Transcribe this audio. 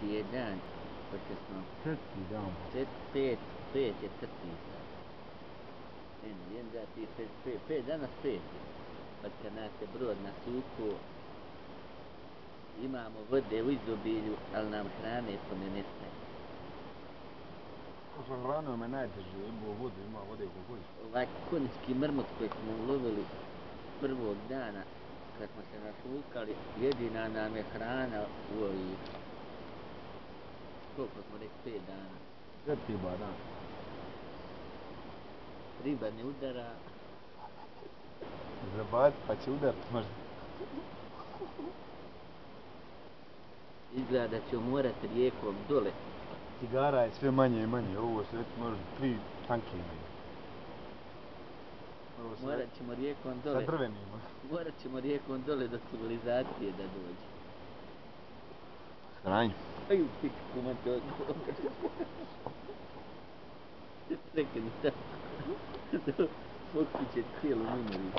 4. je dan, pošto smo... 4. dan. 5 je 4. Jedan, dva, tri, 5, danas 5. Pa kad nas je brod nasuku, imamo vode u izobilju, ali nam hrane to ne nestaje. Hrana me najteže, ima vode u kući. Ovaj konjski mrmot koji smo ulovili prvog dana, kad smo se našukali, jedina nam je hrana u ovih, koliko smo rekli, 5 dana. 4 dan. Riba ne udara. Zabacit pa će udarat možda. Izgleda da ćemo morati rijekom dole. Cigara je sve manje i manje, ovo se možda 3 tanke imaju. Morat ćemo rijekom dole. Sa drvenima. Morat ćemo rijekom dole do civilizacije da dođe. Sranj. Aj u pik, kumate odgovor. Čekaj, da. Pokriće cijelu minu.